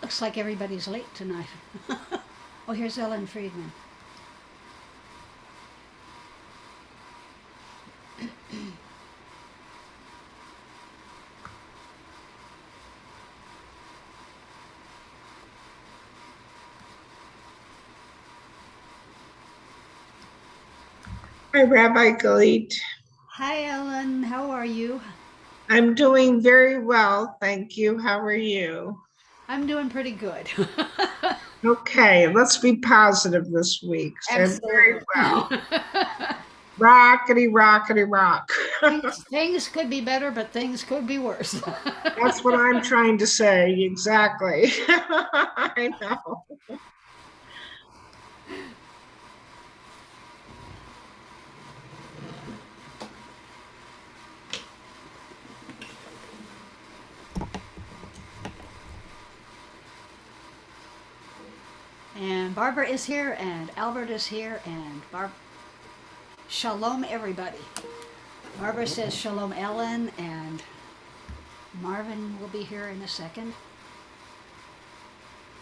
Looks like everybody's late tonight. Oh, here's Ellen Friedman. Hi, Rabbi Galit. Hi, Ellen. How are you? I'm doing very well, thank you. How are you? I'm doing pretty good. Okay, let's be positive this week. So I'm very Absolutely. well. Rockety, rockety, rock. Things could be better, but things could be worse. That's what I'm trying to say. Exactly. I know. And Barbara is here, and Albert is here, and Shalom, everybody. Barbara says Shalom, Ellen, and Marvin will be here in a second.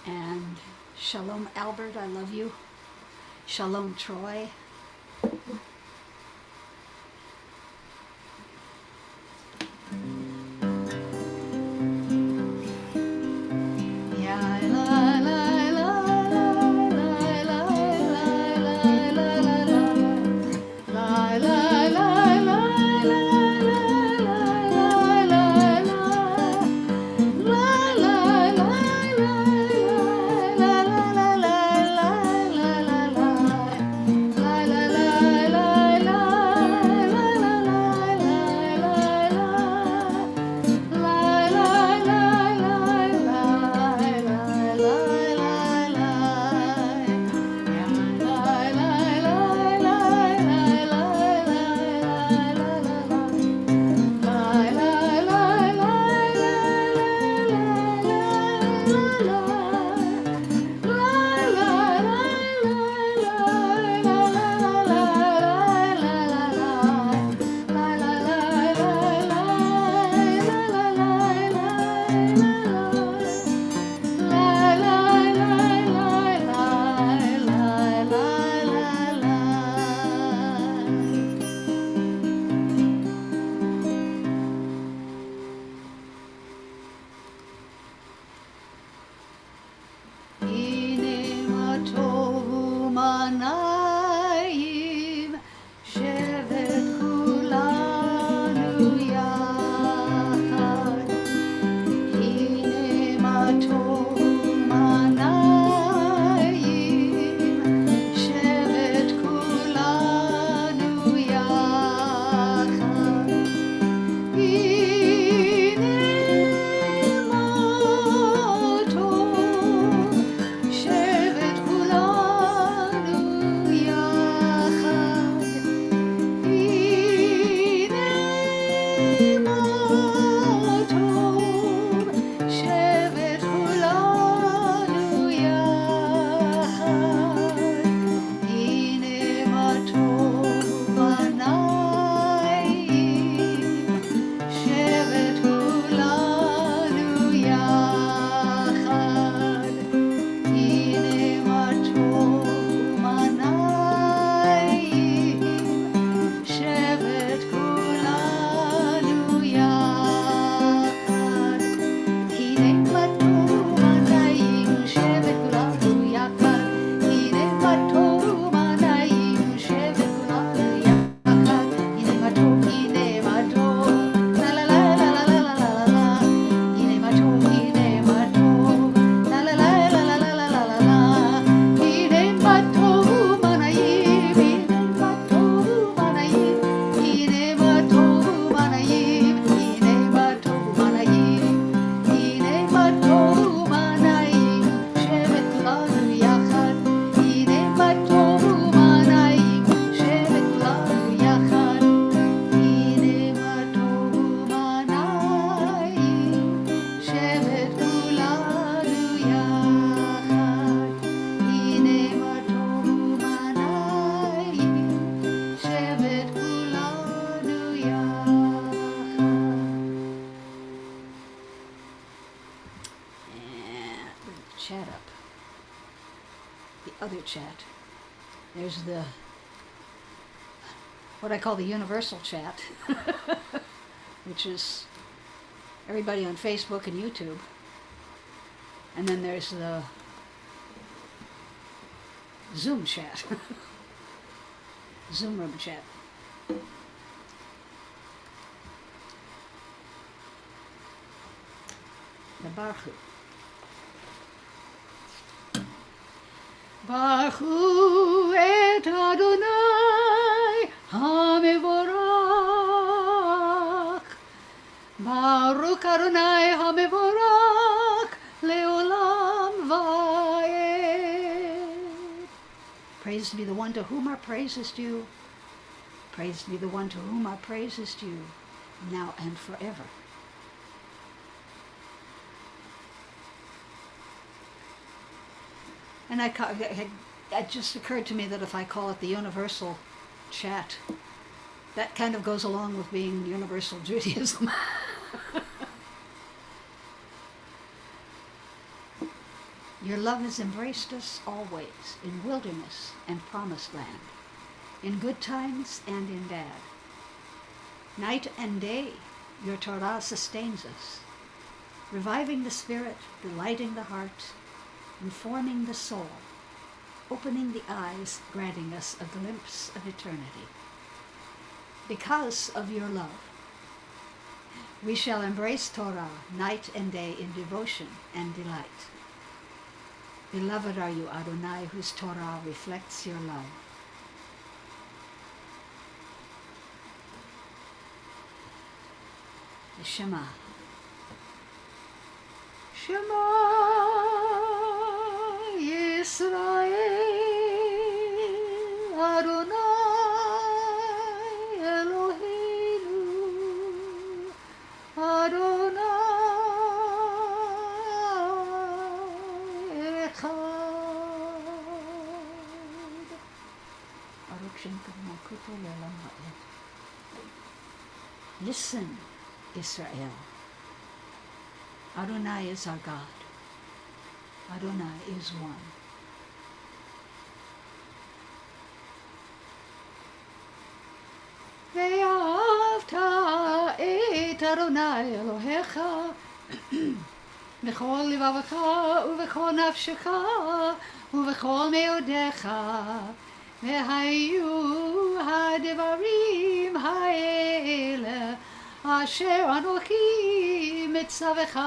And Shalom, Albert, I love you. Shalom, Troy. other chat. There's what I call the universal chat, which is everybody on Facebook and YouTube. And then there's the Zoom chat, Zoom room chat. The Baruch. Baruch et Adonai HaMevorach. Baruch Adonai HaMevorach Leolam Va'ed. Praise be the one to whom our praise is due. Praise be the one to whom our praise is due, now and forever. And it just occurred to me that if I call it the universal chat, that kind of goes along with being universal Judaism. Your love has embraced us always, in wilderness and promised land, in good times and in bad. Night and day, your Torah sustains us, reviving the spirit, delighting the heart, informing the soul, opening the eyes, granting us a glimpse of eternity. Because of your love, we shall embrace Torah night and day in devotion and delight. Beloved are you, Adonai, whose Torah reflects your love. The Shema. Shema Yisrael, Adonai Eloheinu, Adonai Echad. Baruch Shem Kol Malkuto Le'olam Ha'ed. Listen, Israel. Adonai is our God. Adonai is one. ואהבת את אדוני אלוהיך בכל לבבך ובכל נפשך ובכל מאודיך, והיו הדברים האלה אשר אנוכי מצווך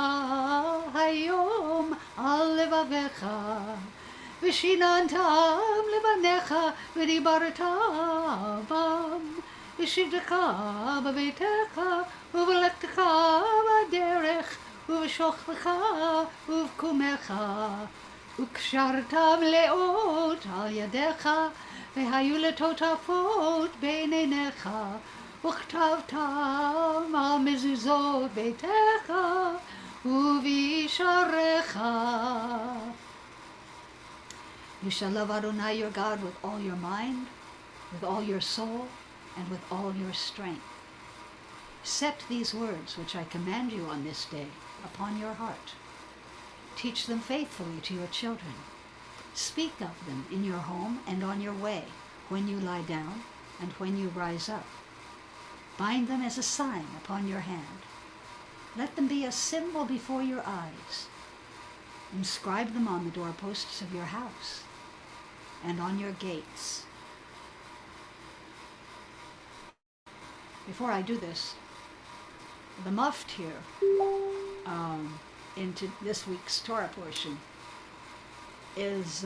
היום על לבביך, ושיננתם לבניך ודיברת בם, בשבתך בביתך ובלכתך בדרך ובשוכבך ובקומך, וקשרתם לאות על ידיך, והיו לטוטפות בין עיניך, וכתבתם על מזוזות ביתך ובישעריך. You shall love Adonai your God with all your mind, with all your soul, and with all your strength. Set these words which I command you on this day upon your heart. Teach them faithfully to your children. Speak of them in your home and on your way, when you lie down and when you rise up. Bind them as a sign upon your hand. Let them be a symbol before your eyes. Inscribe them on the doorposts of your house and on your gates. Before I do this, the muft here into this week's Torah portion is,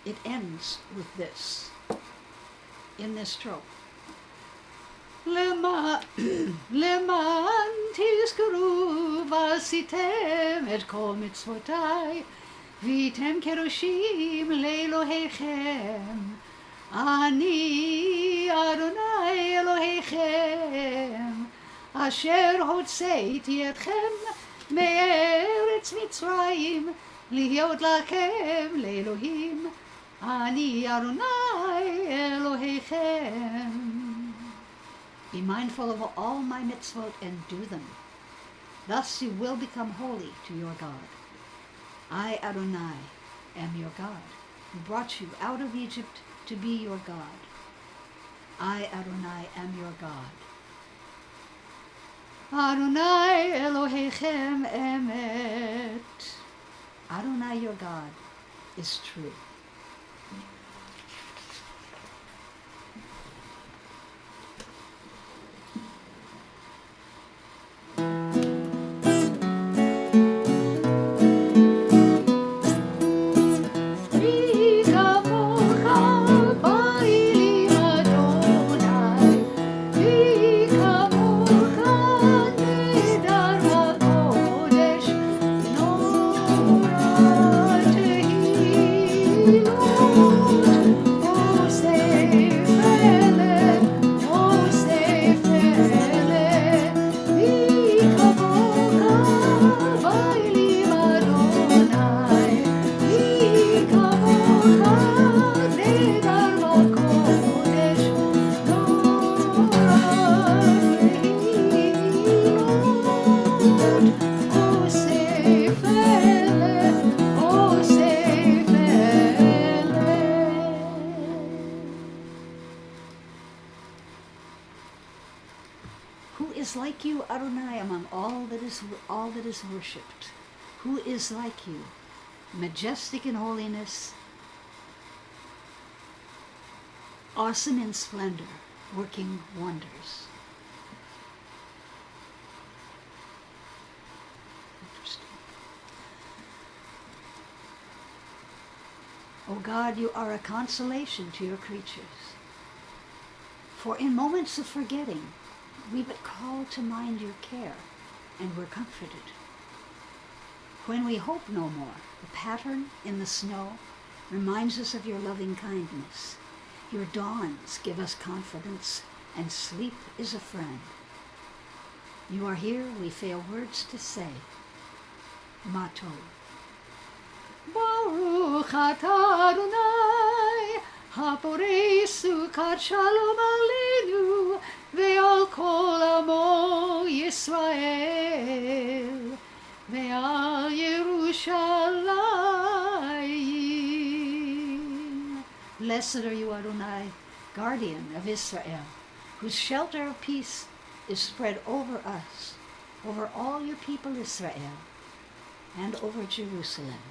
it ends with this, in this trope. למען תזכרו ועשיתם את כל מצוותיי, והייתם קדושים לאלוהיכם. אני אדוני אלוהיכם, אשר הוצאתי אתכם מארץ מצרים, להיות לכם לאלוהים. אני אדוני אלוהיכם. Be mindful of all my mitzvot and do them. Thus you will become holy to your God. I, Adonai, your God, who brought you out of Egypt to be your God. I, Adonai, am your God. Adonai Elohechem emet. Adonai, your God, is true. Who is like you, Adonai, among all that is worshipped? Who is like you, majestic in holiness, awesome in splendor, working wonders? Interesting. O God, you are a consolation to your creatures. For in moments of forgetting, we but call to mind your care, and we're comforted. When we hope no more, the pattern in the snow reminds us of your loving kindness. Your dawns give us confidence, and sleep is a friend. You are here, we fail words to say. Ma tov. Baruch atah Adonai, haporei sukat shalom aleinu, ve'al kol amo Yisrael, ve'al Yerushalayim. Blessed are you, Adonai, guardian of Israel, whose shelter of peace is spread over us, over all your people Israel, and over Jerusalem.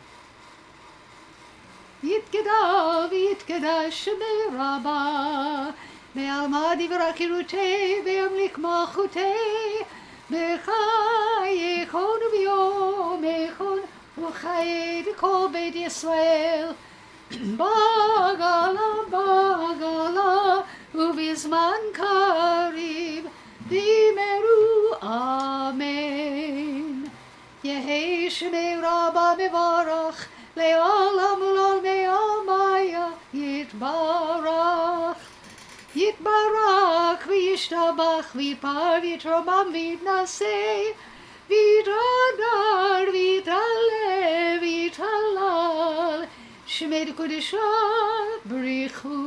Yitgedah v'yitgedah shemei rabbah, be'alma divrei chirutei ve'amlik malchutei, b'chayechon u'b'yomechon u'chayei kol beit Yisrael, bagala bagala u'bizman kariv v'imeru amen. Yehei shemei rabbah mevarach le'olam u'lol me'amaya yitbarach. Yitbarach v'yishtabach v'yitpar v'yitromam v'yitnaseh v'yitradar v'yitaleh v'yitalal shemei kodeshah b'richu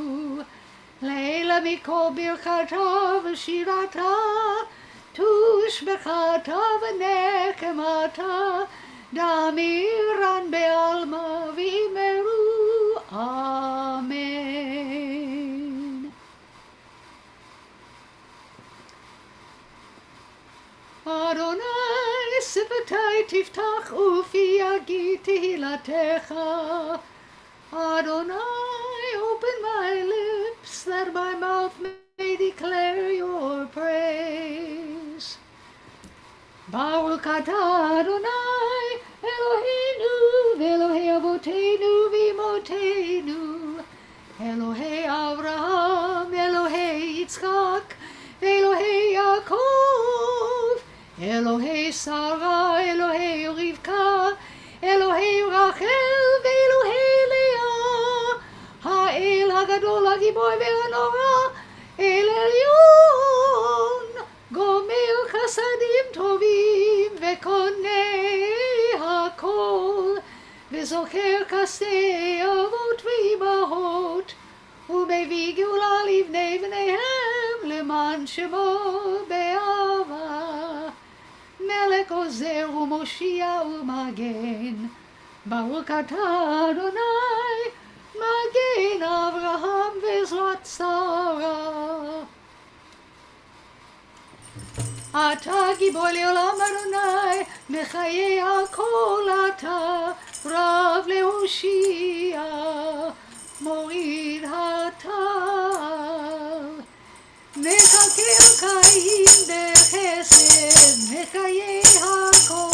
leila mikol birchata v'shirata tushbechata v'nekemata damiran be'alma v'imeru amen. Adonai sifatai tiftach ufi yagid tehilatecha. Adonai, open my lips that my mouth may declare your praise. Baruch atah Adonai Eloheinu v'Elohei avoteinu v'imotenu, Elohei Avraham, Elohei Yitzchak, Elohei Yaakov, Elohei Sarah, Elohei Rivka, Elohei Rachel ve'Elohei Leah, Ha'el Hagadol Hagibor ve'Hanora, El Elyon, Gomer Chasadim Tovim ve'Konei Hakol, ve'Zocher Kasei Avot ve'Imahot, u'Mevi Geula livnei v'neihem leman shemo be'ava. Melech Ozer u'Moshia u'Magen, Baruch atah Adonai אתה גיבור לעולם אדוני, מחיי הכל אתה, רב להושיע, מוריד הטל. מקלקל קין בחסד, מחיי הכל,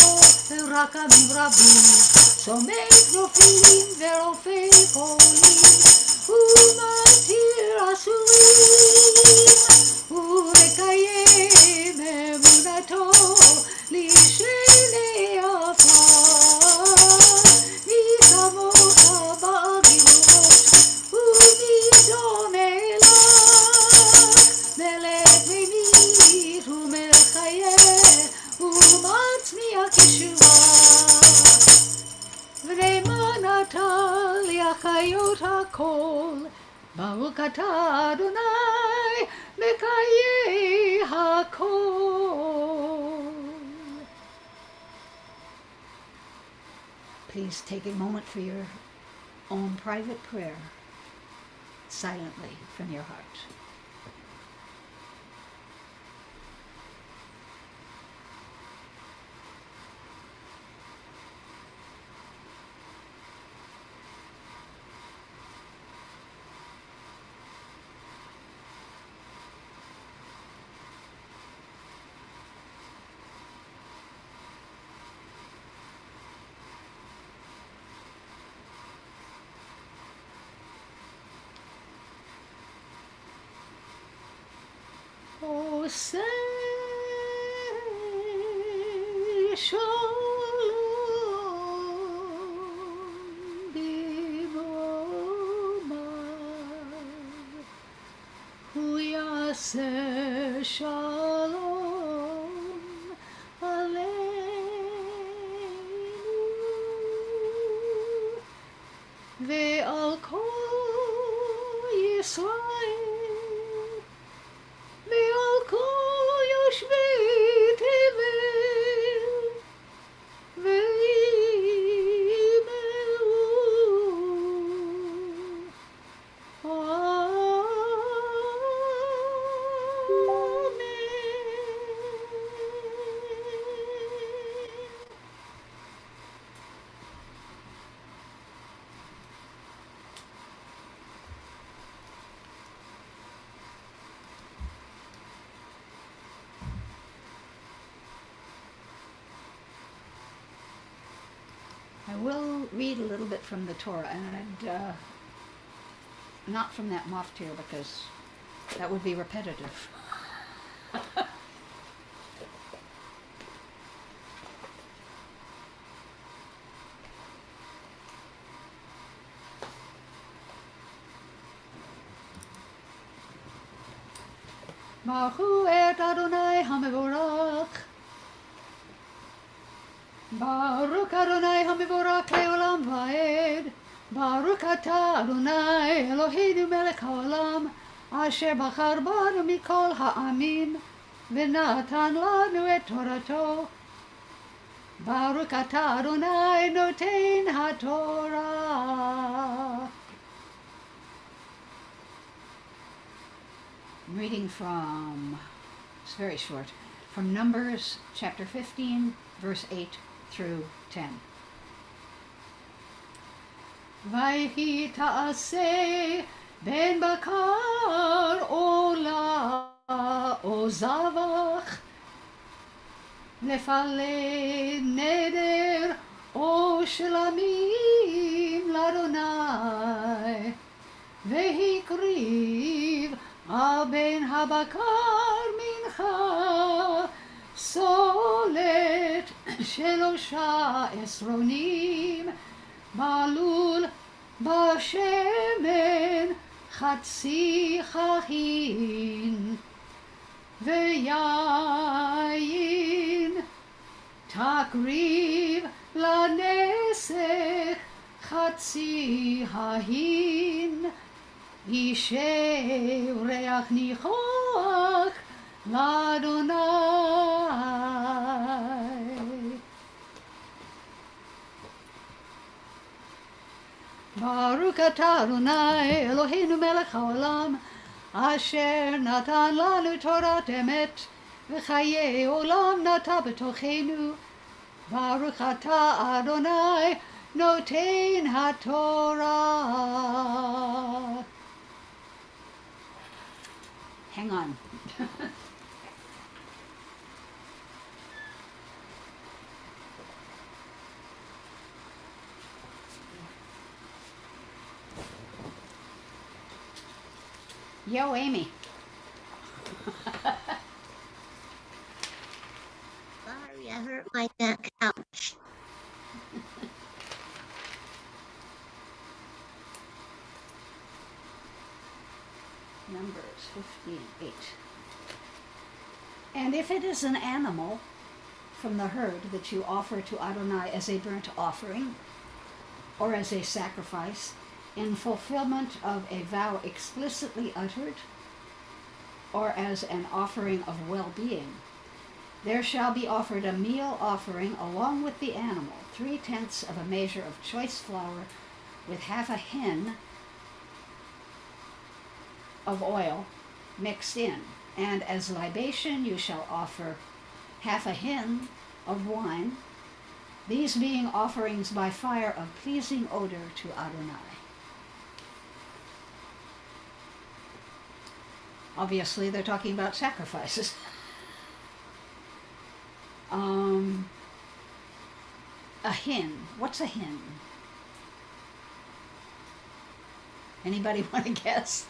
רקבים רבים, סומך נופלים ורופא פועלים, ומתיר אסורים, ומקיים אמונתו לשני עפר, מי כמוך בגבורות, ומי דומה לך, מלך ממית ומחיה, ומצמיח ישועה. ונאמן אתה להחיות הכל, ברוך אתה אדוני מחיי הכל. Please take a moment for your own private prayer, silently from your heart. Oh, say shalom b'momad, hu yaseh shalom aleinu, ve'al kol Yisrael, ועל כל יושבי תבל, ויאמרו אמן. I will read a little bit from the Torah, and not from that maftir because that would be repetitive. Baruch et Adonai HaMevorach. Baruch Adonai HaMevorach le'olam va'ed. Baruch atah Adonai Eloheinu melech haolam, asher bachar banu mikol ha'amim, v'natan lanu et Torato. Baruch atah Adonai noten haTorah. I'm reading from, it's very short, from Numbers chapter 15, verse 8 through 10. Vayhi ta'aseh ben bakar ola o zavach, lefale neder o shlamim ladonai, vehikriv ben habakar mincha solet shelosha esronim balul bashemen chatzi chahin veyayin takriv lanesech chatzi hahin Yishev reach nichoach l'Adonai. Baruch atah Adonai Eloheinu melech haolam, asher natan lanu Torat emet, וחיי עולם נטע בתוכנו. Baruch atah Adonai, noten haTorah. Hang on. Yo, Amy. Sorry, I hurt my neck. Ouch. Numbers 58. And if it is an animal from the herd that you offer to Adonai as a burnt offering or as a sacrifice in fulfillment of a vow explicitly uttered or as an offering of well-being, there shall be offered a meal offering along with the animal, 3/10 of a measure of choice flour with half a hin of oil mixed in, and as libation you shall offer half a hin of wine, these being offerings by fire of pleasing odor to Adonai. Obviously, they're talking about sacrifices. A hin. What's a hin? Anybody want to guess?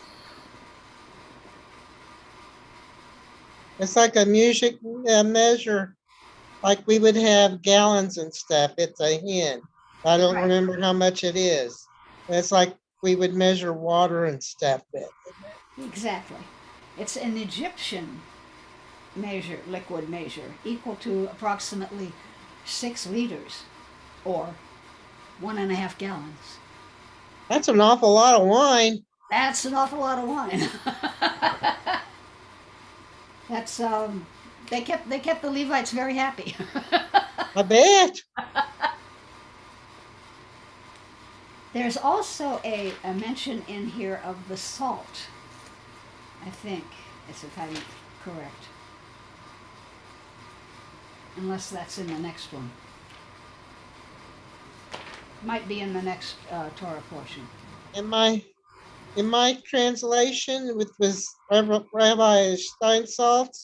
It's like a music measure, like we would have gallons and stuff. It's a hin. I don't Right. remember how much it is. It's like we would measure water and stuff with. Exactly. It's an Egyptian measure, liquid measure, equal to approximately 6 liters or 1.5 gallons. That's an awful lot of wine. That's an awful lot of wine. That's they kept the Levites very happy. I bet. There's also a mention in here of the salt. I think, as if I'm correct. Unless that's in the next one. Might be in the next Torah portion. In my translation, which was Rabbi Steinsaltz,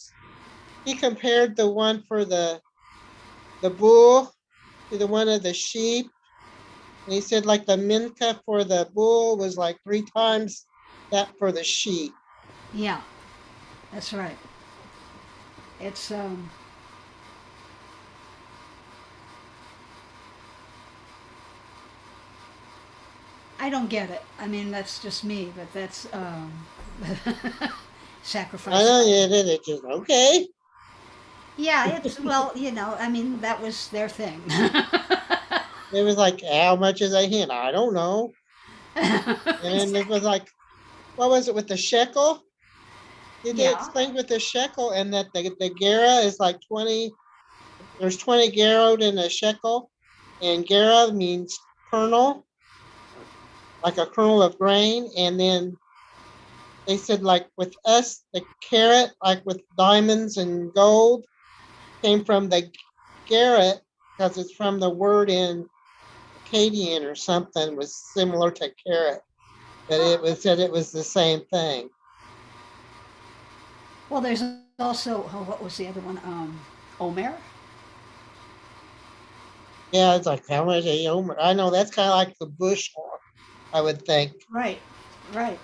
he compared the one for the bull to the one of the sheep. And he said like the minka for the bull was like 3 times that for the sheep. Yeah, that's right. It's I don't get it. I mean, that's just me, but that's sacrifice. I know you did it. Just okay. Yeah, it's well, I mean, that was their thing. It was like, how much is a hen? I don't know. And it was like, what was it with the shekel? Did they Yeah. explain with the shekel and that the gera is like 20, there's 20 gerot in a shekel, and gera means kernel, like a kernel of grain. And then they said like with us, the carat, like with diamonds and gold, came from the garret because it's from the word in Akkadian or something was similar to carrot, but it was said it was the same thing. Well, there's also what was the other one? Omer. Yeah, it's like how much a omer. I know that's kind of like the bushel, I would think. Right, right.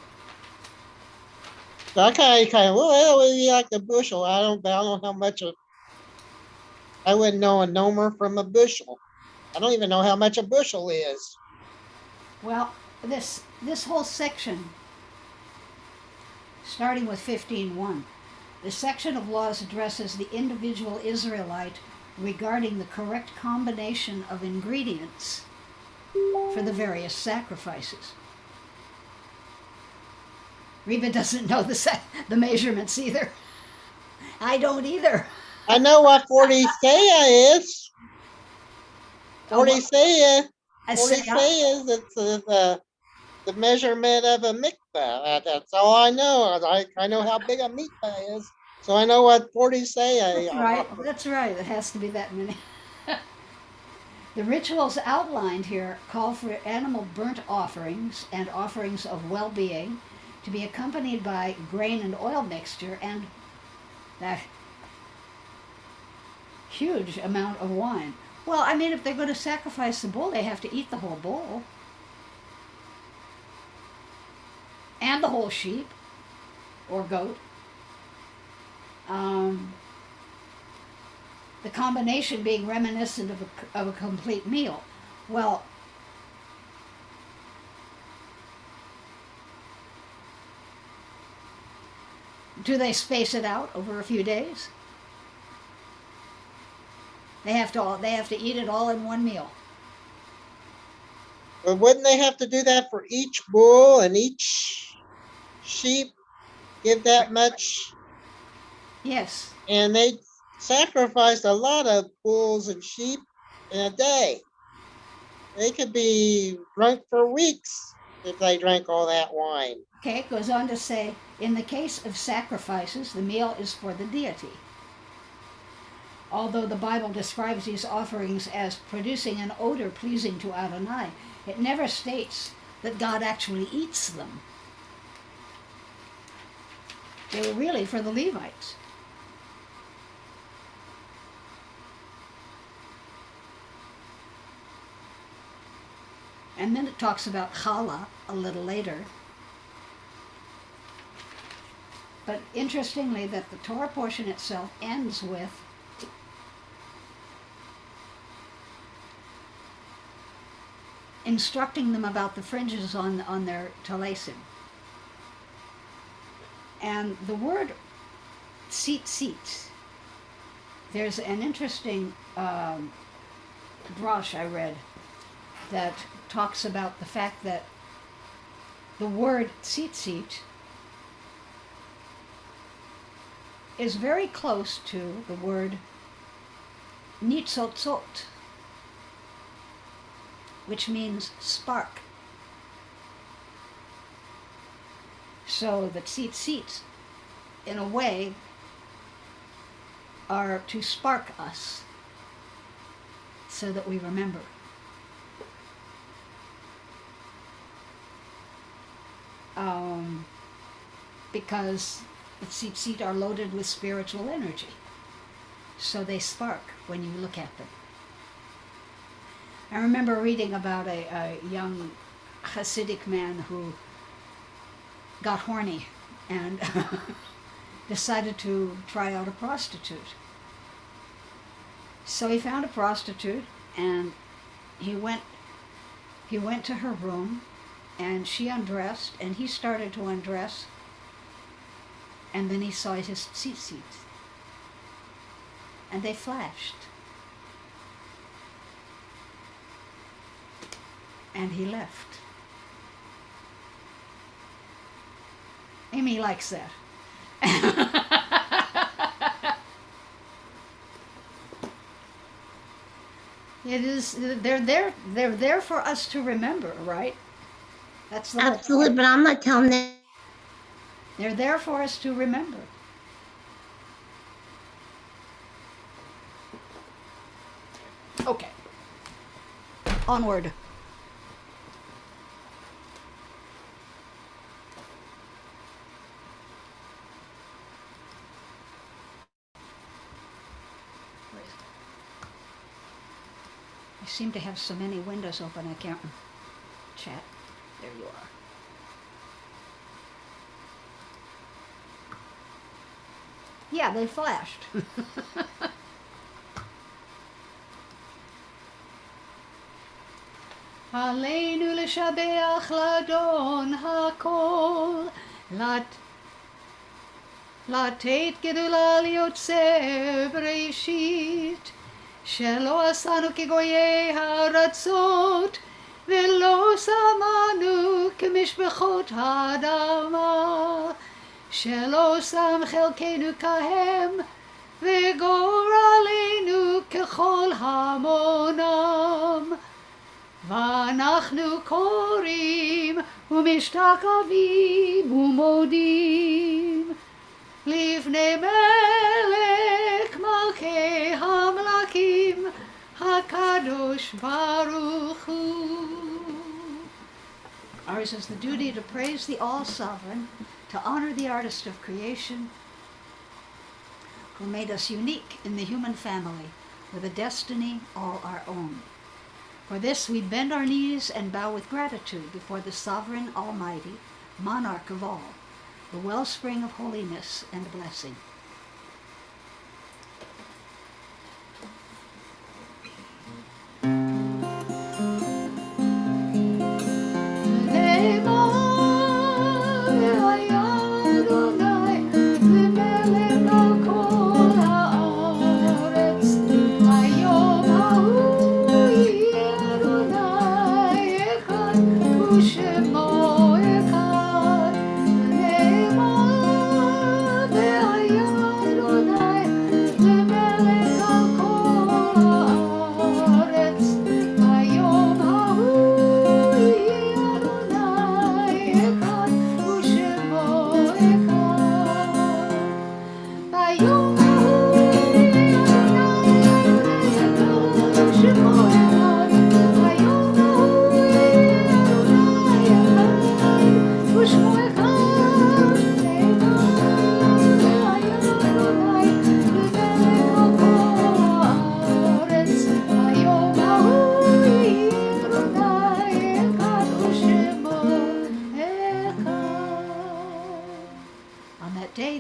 So I kind of well, it would be like the bushel. I don't know how much. I wouldn't know a nomer from a bushel. I don't even know how much a bushel is. Well, this whole section, starting with 15:1, the section of laws addresses the individual Israelite regarding the correct combination of ingredients for the various sacrifices. Reba doesn't know the measurements either. I don't either. I know what 40 seah is. 40 seah. 40 seah is the measurement of a mikvah. That's all I know. I know how big a mikvah is. So I know what 40 say. That's right. That's right. It has to be that many. The rituals outlined here call for animal burnt offerings and offerings of well-being to be accompanied by grain and oil mixture and that huge amount of wine. Well, I mean, if they're going to sacrifice the bull, they have to eat the whole bull and the whole sheep or goat. The combination being reminiscent of a complete meal. Well, do they space it out over a few days? They have to eat it all in one meal. But wouldn't they have to do that for each bull and each sheep? Give that much? Yes. And they sacrificed a lot of bulls and sheep in a day. They could be drunk for weeks if they drank all that wine. Okay, it goes on to say, in the case of sacrifices, the meal is for the deity. Although the Bible describes these offerings as producing an odor pleasing to Adonai, it never states that God actually eats them. They were really for the Levites. And then it talks about challah a little later. But interestingly, that the Torah portion itself ends with instructing them about the fringes on their talesim. And the word tzitzit, there's an interesting drush I read that talks about the fact that the word tzitzit is very close to the word nitzotzot, which means spark. So the tzitzit, in a way, are to spark us so that we remember. Because the tzitzit are loaded with spiritual energy. So they spark when you look at them. I remember reading about a young Hasidic man who got horny and decided to try out a prostitute. So he found a prostitute and he went to her room and she undressed and he started to undress, and then he saw his tzitzit and they flashed. And he left. Amy likes that. It is, they're there for us to remember, right? That's the whole Absolutely, point. but I'm not telling them. They're there for us to remember. Okay. Onward. I seem to have so many windows open I can't chat. There you are. Yeah, they flashed. עלינו לשבח לאדון הכל, לתת גדולה ליוצר בראשית, שלא עשנו כגויי הארצות, ולא שמנו כמשפחות האדמה, שלא שם חלקנו כהם, וגורלנו ככל המונם. ואנחנו קוראים ומשתחווים ומודים. Livnei melech malkei hamlakim hakadosh baruch hu. Ours is the duty to praise the all-sovereign, to honor the artist of creation, who made us unique in the human family with a destiny all our own. For this we bend our knees and bow with gratitude before the sovereign, almighty, monarch of all, the wellspring of holiness and blessing.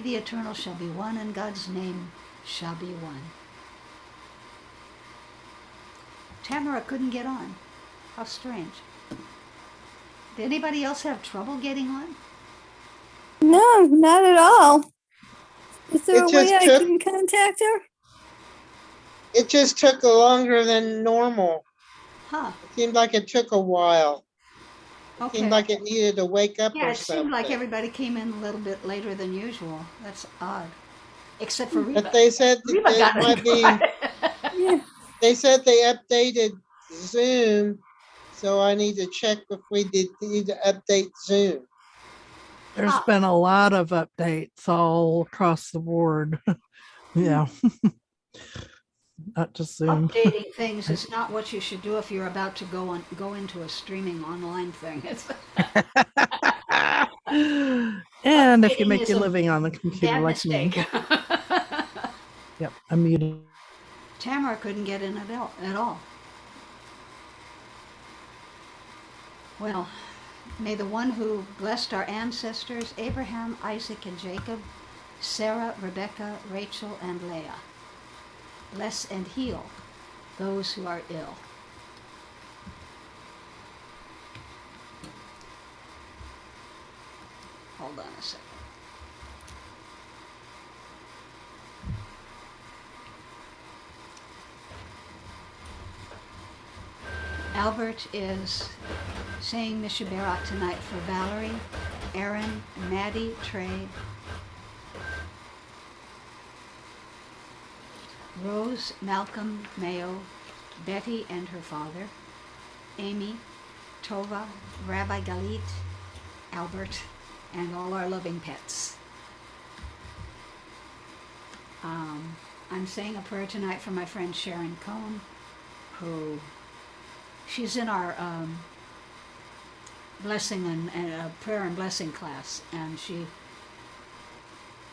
The eternal shall be one, and God's name shall be one. Tamara couldn't get on. How strange. Did anybody else have trouble getting on? No, not at all. Is there It a way just I took- can contact her? It just took longer than normal. Huh. It seemed like it took a while. It Okay. seemed like it needed to wake up Yeah, or it seemed like something. everybody came in a little bit later than usual. That's odd. Except for Reba. But they said Reba that got it might be, it. Yeah. they said they updated Zoom, so I need to check if we need to update Zoom. There's Ah. been a lot of updates all across the board. Yeah. Not just Zoom. Updating things is not what you should do if you're about to go into a streaming online thing. It's And if you Updating make is your a living on the computer bad like me. mistake. Yep, I'm muted. Tamara couldn't get in at all. Well, may the one who blessed our ancestors, Abraham, Isaac, and Jacob, Sarah, Rebecca, Rachel, and Leah, bless and heal those who are ill. Hold on a second. Albert is saying Mishaberat tonight for Valerie, Aaron, Maddie, Trey, Rose, Malcolm, Mayo, Betty and her father, Amy, Tova, Rabbi Galit, Albert, and all our loving pets. I'm saying a prayer tonight for my friend Sharon Cohn, who she's in our blessing and prayer and blessing class, and she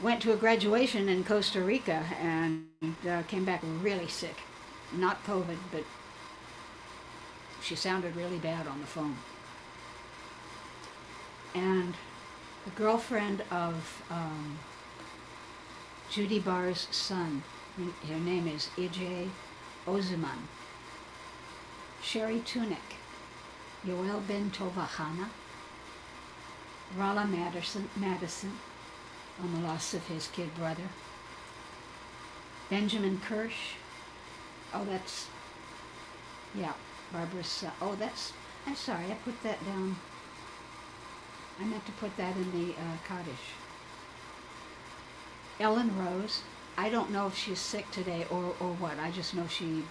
went to a graduation in Costa Rica and came back really sick. Not COVID, but she sounded really bad on the phone. And the girlfriend of Judy Barr's son, her name is Ije Oziman, Sherry Tunick, Yoel Ben Tovahana, Rala Madison on the loss of his kid brother, Benjamin Kirsch, Barbara's son. I'm sorry, I put that down. I meant to put that in the Kaddish. Ellen Rose, I don't know if she's sick today or what. I just know she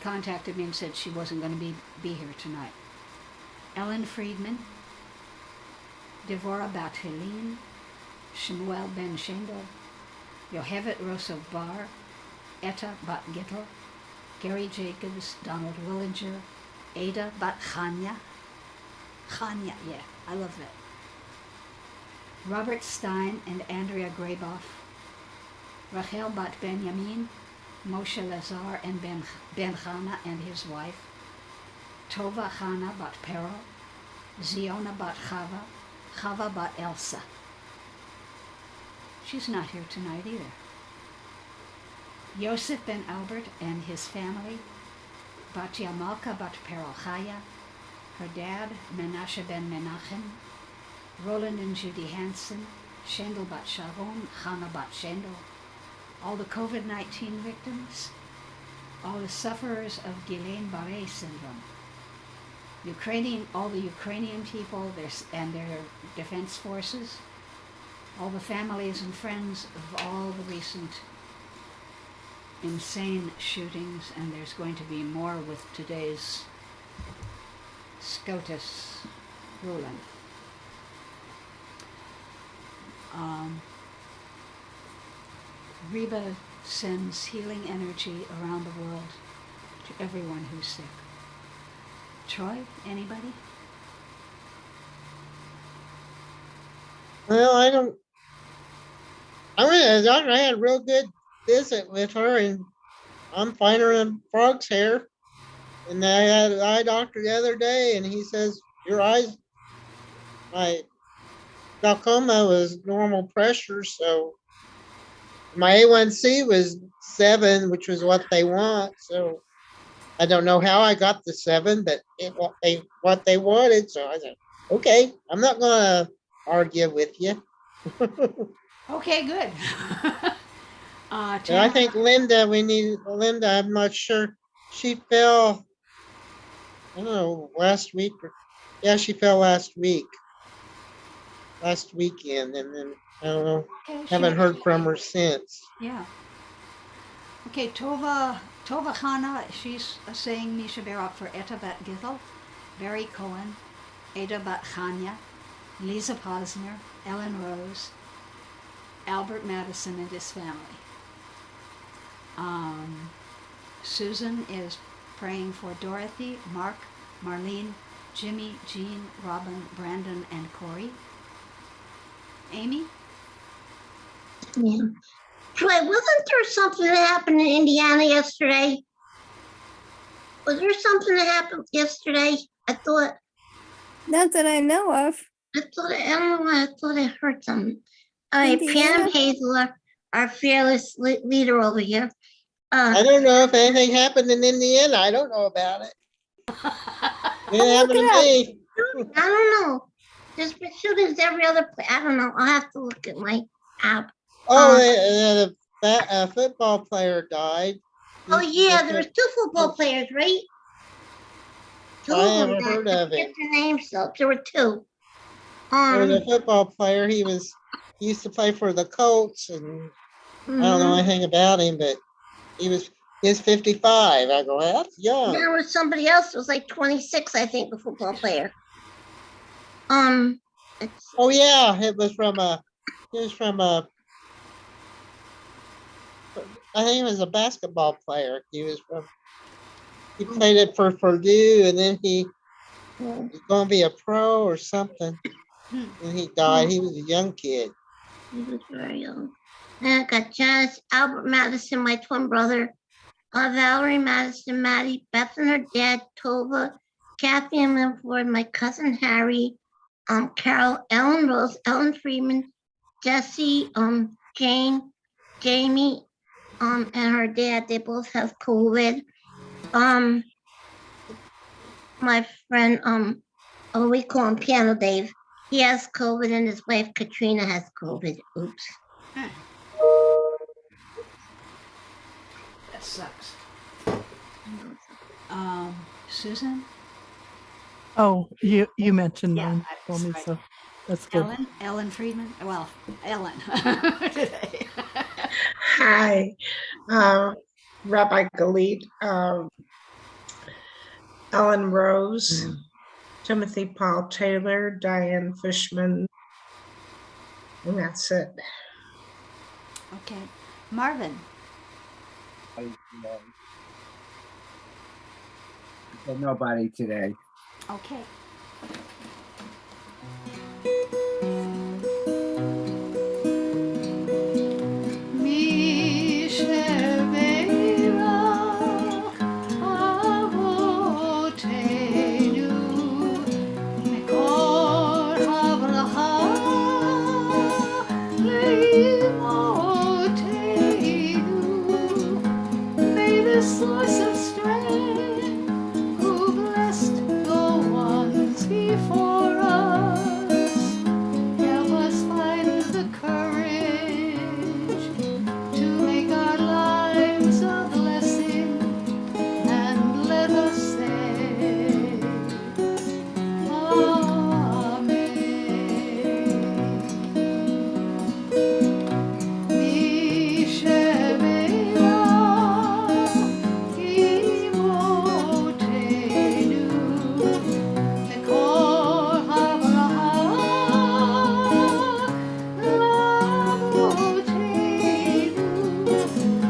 contacted me and said she wasn't going to be here tonight. Ellen Friedman, Devorah Bat Helene, Shemuel Ben Shendel, Yohevet Rosso Bar, Etta Bat Gittel, Gary Jacobs, Donald Willinger, Ada Bat Chanya. Chanya, yeah, I love that. Robert Stein and Andrea Graboff, Rachel Bat Benjamin, Moshe Lazar and Ben Chana and his wife, Tova Chana Bat Pero, Ziona Bat Chava, Chava Bat Elsa. She's not here tonight either. Yosef Ben Albert and his family, Batya Malka Bat Pero Chaya, her dad, Menashe Ben Menachem, Roland and Judy Hansen, Shendel Bat Sharon, Chana Bat Shendel, all the COVID-19 victims, all the sufferers of Guillain-Barré syndrome, all the Ukrainian people and their defense forces, all the families and friends of all the recent insane shootings, and there's going to be more with today's SCOTUS ruling. Reba sends healing energy around the world to everyone who's sick. Troy, anybody? Well, I don't. I went to the doctor. I had a real good visit with her, and I'm finer than frog's hair. And I had an eye doctor the other day, and he says your eyes, my glaucoma was normal pressure, so my A1C was 7, which was what they want. So I don't know how I got the 7, but what they wanted. So I said, okay, I'm not gonna argue with you. Okay, good. And I think Linda, Linda, I'm not sure. She fell, I don't know, last week. She fell last weekend, and then I don't know, haven't heard from her since. Yeah. Okay, Tova Chana, she's saying Misha Barak for Etta Bat Githel, Barry Cohen, Ada Bat Chanya, Lisa Posner, Ellen Rose, Albert Madison and his family. Susan is praying for Dorothy, Mark, Marlene, Jimmy, Jean, Robin, Brandon, and Corey. Amy? Yeah. Troy, wasn't there something that happened in Indiana yesterday? Was there something that happened yesterday? I thought, Not that I know of. I don't know why I thought I heard something. All right, Pam Indiana? and Hazel are our fearless leader over here. I don't know if anything happened in Indiana. I don't know about it. It didn't happen to me. I don't know. There's been shootings every other place. I don't know. I'll have to look at my app. Oh, a football player died. Oh yeah, there was 2 football players, right? 2 I of them haven't heard died. I of forget it. their names though. There were 2. There was a football player. He used to play for the Colts, and I don't know anything about him, but he's 55. I go, well, that's young. There was somebody else. It was like 26, I think, a football player. Oh yeah, it was from a. I think he was a basketball player. He played it for Purdue, and then he was going to be a pro or something. And he died. He was a young kid. He was very young. And I got Janice, Albert Madison, my twin brother, Valerie Madison, Maddie, Beth and her dad, Tova, Kathy and Linford, my cousin Harry, Carol, Ellen Rose, Ellen Freeman, Jesse, Jane, Jamie, and her dad. They both have COVID. My friend, we call him Piano Dave. He has COVID, and his wife Katrina has COVID. Oops. That sucks. Susan? Oh, you mentioned Yeah, them for me, right. so that's good. Ellen Friedman? Well, Ellen today. Hi, Rabbi Galit, Ellen Rose, Timothy Paul Taylor, Diane Fishman, and that's it. Okay. Marvin. Nobody today. Okay. Source of strength, who blessed the ones before us, help us find the courage to make our lives a blessing, and let us say, Amen.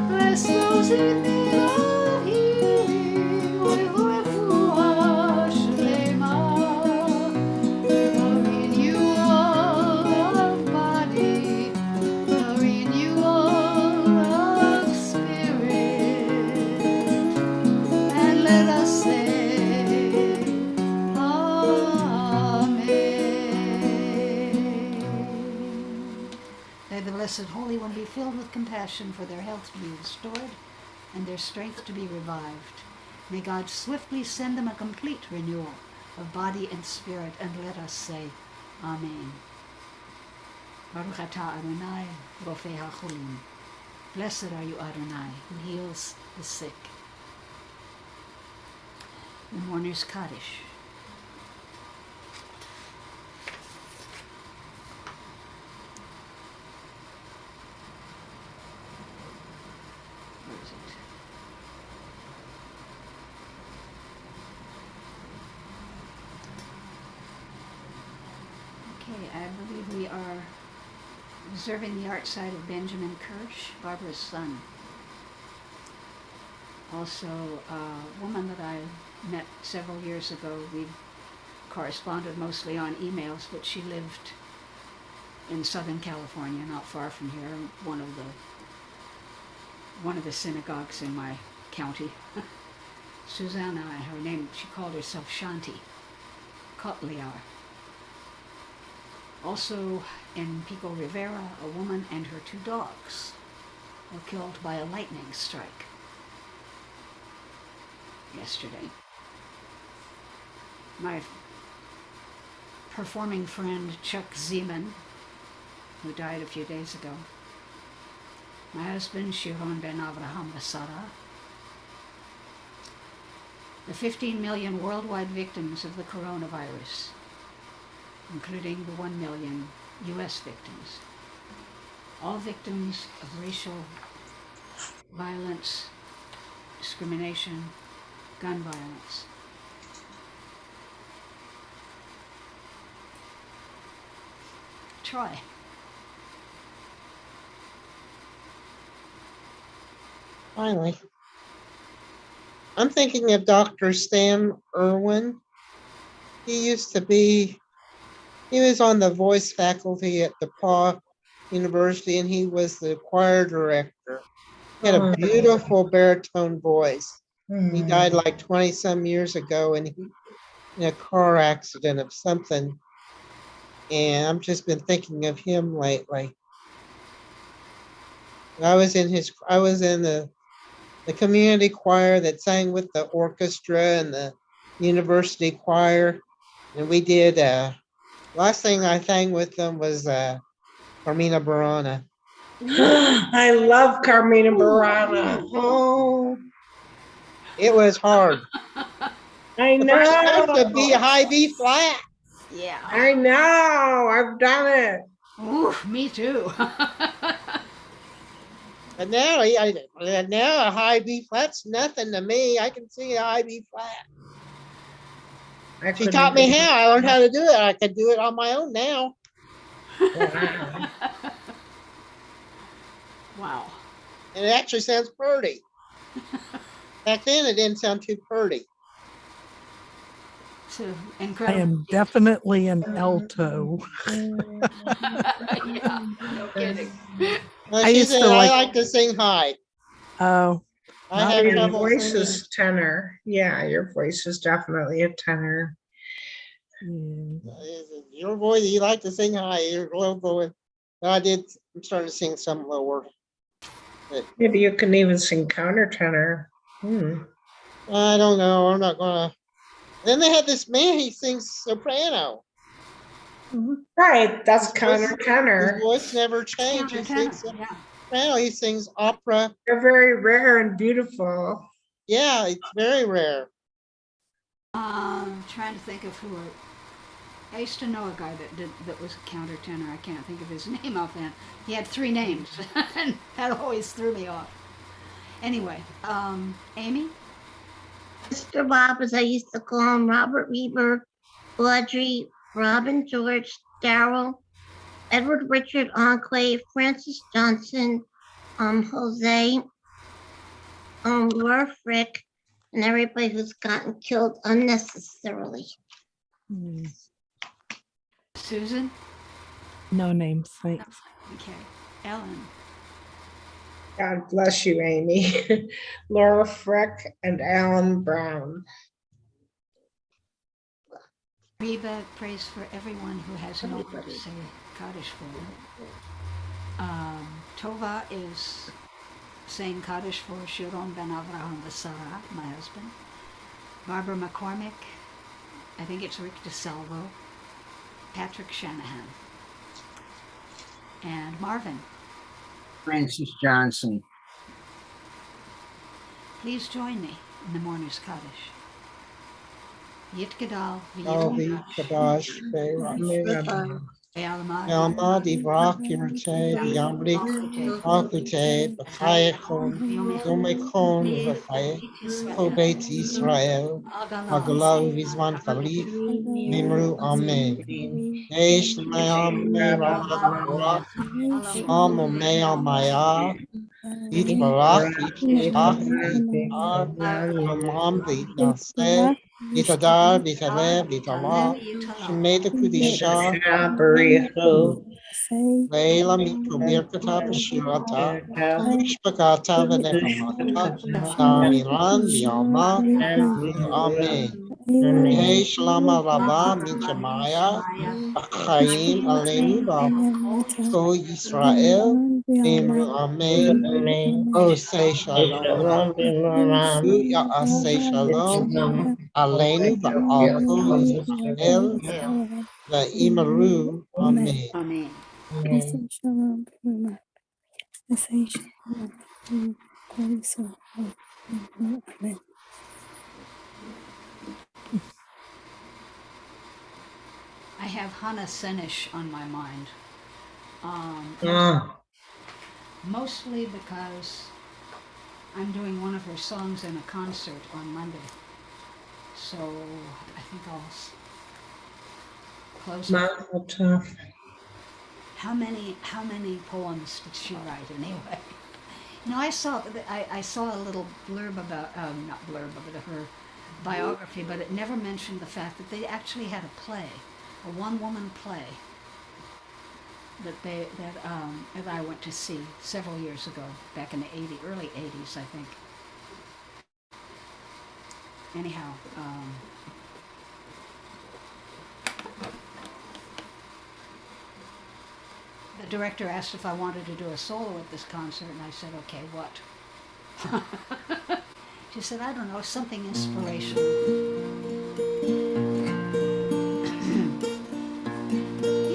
Bless those in need of healing, with refuah shlema, the renewal of body, the renewal of spirit, and let us say, Amen. May the Blessed Holy One be filled with compassion for their health to be restored and their strength to be revived. May God swiftly send them a complete renewal of body and spirit, and let us say, Amen. Baruch atah Adonai, Rofei HaCholim. Blessed are you, Adonai, who heals the sick. The Mourner's Kaddish. Where is it? Okay, I believe we are observing the art side of Benjamin Kirsch, Barbara's son. Also, a woman that I met several years ago. We corresponded mostly on emails, but she lived in Southern California, not far from here, one of the synagogues in my county. Susanna, her name, she called herself Shanti Kotliar. Also in Pico Rivera, a woman and her 2 dogs were killed by a lightning strike yesterday. My performing friend Chuck Zeman, who died a few days ago. My husband Shiron ben Avraham Basara. The 15 million worldwide victims of the coronavirus, including the 1 million US victims. All victims of racial violence, discrimination, gun violence. Troy. Finally. I'm thinking of Dr. Stan Irwin. He was on the voice faculty at DePauw University, and he was the choir director. He had a beautiful baritone voice. He died like 20 some years ago in a car accident of something. And I've just been thinking of him lately. I was in the community choir that sang with the orchestra and the university choir. And we did, last thing I sang with them was Carmina Burana. I love Carmina Burana. Oh, It was hard. I The first note know. to be high B flat. Yeah. I know. I've done it. Ooh, me too. But now a high B flat's nothing to me. I can sing a high B flat. I She couldn't taught me do it. how. I learned how to do it. I can do it on my own now. Wow. Wow. And it actually sounds pretty. Back then, it didn't sound too pretty. So I incredible. am definitely an alto. Yeah, no kidding. Well, I she used said, to I like- like to sing high. Oh, I Not have really. Your trouble voice singing. is tenor. Yeah, your voice is definitely a tenor. Your voice, you like to sing high. You're low going. I'm starting to sing some lower. But Maybe you can even sing countertenor. I don't know. I'm not gonna. Then they had this man. He sings soprano. Right, that's His voice- countertenor. His voice never changed. He Countertenor, sings yeah. soprano. He sings opera. They're very rare and beautiful. Yeah, it's very rare. Trying to think of who. I used to know a guy that was a countertenor. I can't think of his name offhand. He had 3 names, and that always threw me off. Anyway, Amy. Mr. Bob, as I used to call him, Robert Reber, Audrey, Robin George, Darrell, Edward Richard Enclave, Francis Johnson, Jose, Laura Frick, and everybody who's gotten killed unnecessarily. Susan. no names, thanks. Okay. Ellen. God bless you, Amy. Laura Frick and Alan Brown. Reba prays for everyone who has no one to say Kaddish for them. Tova is saying Kaddish for Shiron ben Avraham Sarah, my husband. Barbara McCormick, I think it's Rick DeSalvo. Patrick Shanahan. And Marvin. Francis Johnson. Please join me in the morning's Kaddish. Yit Gadal Alvi, Kadash, Elma, Divrak, Yirte, Yamrik, Akute, Bachayakon, Yomekon, Vachaye, Kobeit Israel, Agalav Vizman Khalif, Nimru Amen. Eish Mayam Meirah, Amo Mea Maya, Yitbarach, Yitbarach, Yomam Vitnaseh, Yitadar, Yitalev, Yitalah, Shemeda Kudisha, Leila Miko Birkata Bashirata, Shpakata Venechamata, Damiran, Dialma, Amen. Hey Shlama Rabba, Minchamaya, Achayim Aleinu, Ko Yisrael, Imru Amen. Oh, say Shalom. Ya say Shalom. Aleinu, Ba'alko Yisrael, Imaru. Amen. Amen. I have Hannah Senish on my mind. Mostly because I'm doing one of her songs in a concert on Monday. So I think I'll close it. Mazel tov. How many poems did she write anyway? I saw a little blurb about not blurb but her biography, but it never mentioned the fact that they actually had a play, a one-woman play that I went to see several years ago, back in the early 80s, I think. Anyhow, the director asked if I wanted to do a solo at this concert, and I said, okay, what? She said, I don't know, something inspirational.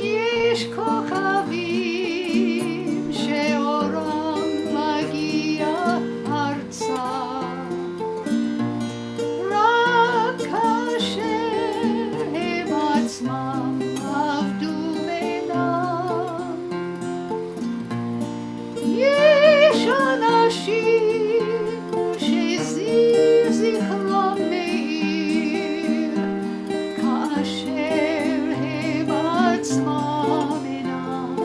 יש כוכבים שאורם מגיע ארצה, רק כאשר הם עצמם עבדו בינם. יש אנשים שזיו זכרם מאיר, כאשר הם עצמם אינם.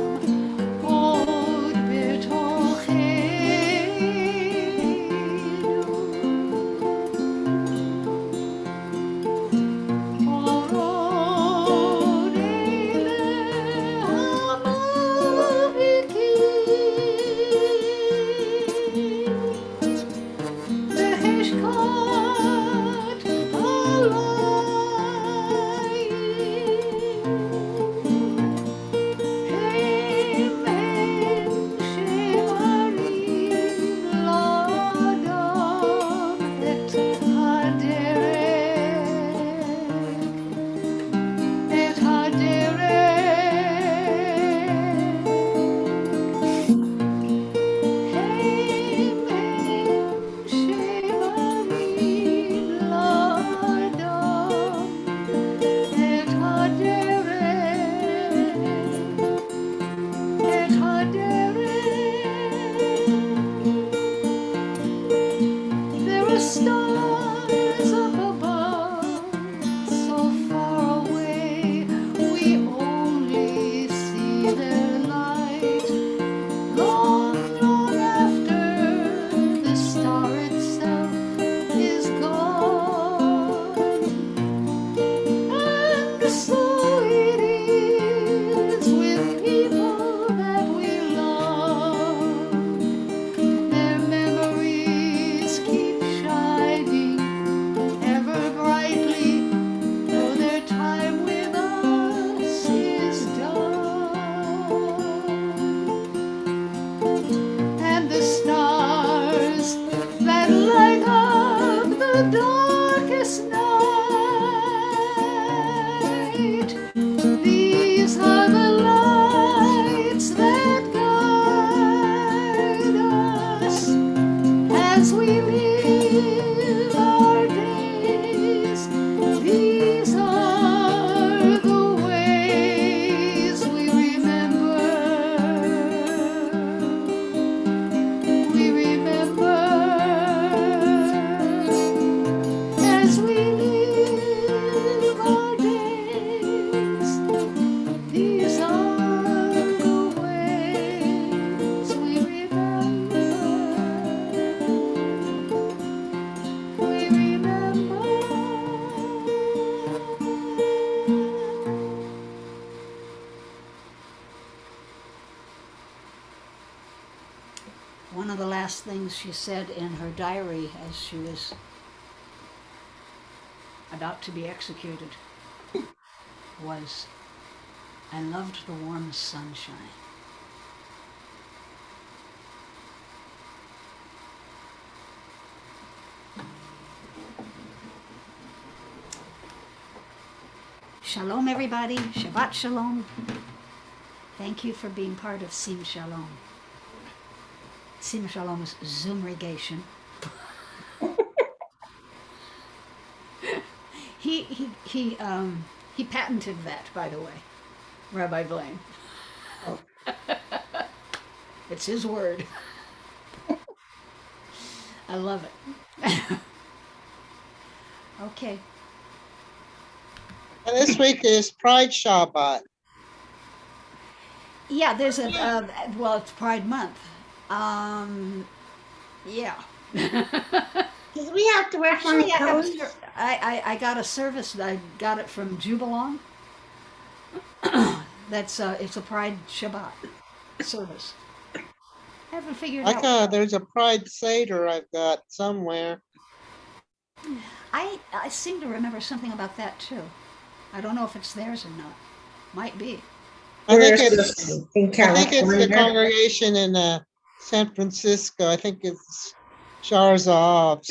the darkest night. These are the lights that guide us as we live our days. These are the ways we remember. We remember as we live our days. These are the ways we remember. We remember. One of the last things she said in her diary as she was about to be executed was, "I loved the warm sunshine." Shalom, everybody. Shabbat Shalom. Thank you for being part of Sim Shalom. Sim Shalom is Zoomregation. He patented that, by the way, Rabbi Blaine. Oh. It's his word. I love it. Okay. And this week is Pride Shabbat. Yeah, there's a well, it's Pride Month. Yeah. Because we have to wear funny Actually, colors. I got a service. I got it from Jubilon. That's it's a Pride Shabbat service. Haven't figured out. There's a Pride Seder I've got somewhere. I seem to remember something about that too. I don't know if it's theirs or not. Might be. I think Where is it's this in the California? congregation in San Francisco. I think it's Sharzov's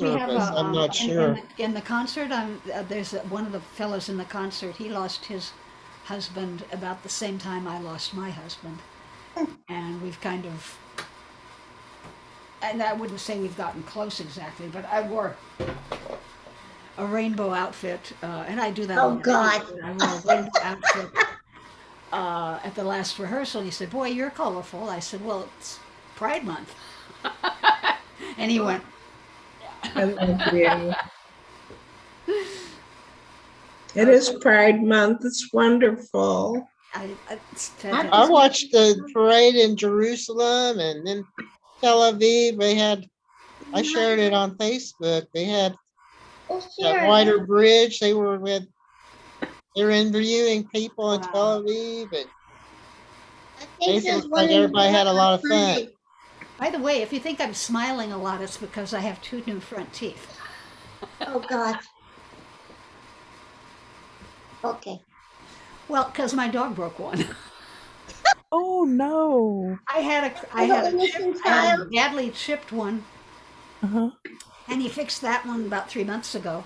We have service. I'm not sure. in the concert. There's one of the fellows in the concert. He lost his husband about the same time I lost my husband, and we've kind of. And I wouldn't say we've gotten close exactly, but I wore a rainbow outfit, and I do that. Oh, God. I wore a rainbow outfit at the last rehearsal. He said, "Boy, you're colorful." I said, "Well, it's Pride Month," and he went. I love you. It is Pride Month. It's wonderful. It's I fantastic. watched the parade in Jerusalem and then Tel Aviv. I shared it on Facebook. They had Oh, that sure. wider bridge. They were interviewing people in Tel Aviv, and I think it there's looked one like in everybody had a lot of fun. Sunday. By the way, if you think I'm smiling a lot, it's because I have 2 new front teeth. Oh, God. Okay. Well, because my dog broke one. Oh no. I had a badly chipped one, Uh-huh. and he fixed that one about 3 months ago.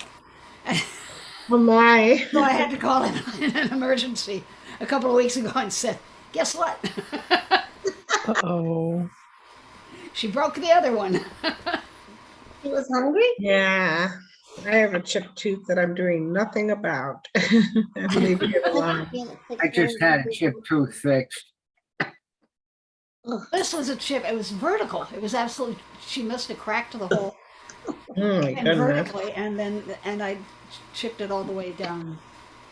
Oh my. So I had to call him in an emergency a couple of weeks ago and said, "Guess what? Uh-oh. She broke the other one." He was hungry? Yeah. I have a chipped tooth that I'm doing nothing about. I'm leaving it alone. I just had a chipped tooth fixed. This was a chip. It was vertical. It was absolutely. She must have cracked the hole Oh my and goodness. vertically, and I chipped it all the way down.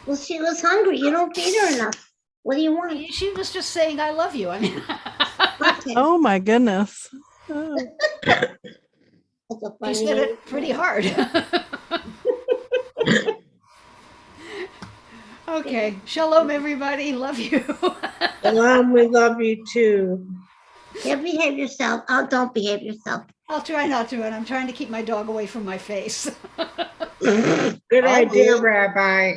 Well, she was hungry. You don't feed her enough. What do you want? She was just saying, "I love you." I mean, Okay. Oh my goodness. Oh. That's a he funny said name. it pretty hard. Okay, shalom, everybody. Love you. Shalom, we love you too. Yeah, behave yourself. Oh, don't behave yourself. I'll try not to, and I'm trying to keep my dog away from my face. Good I idea, do. Rabbi.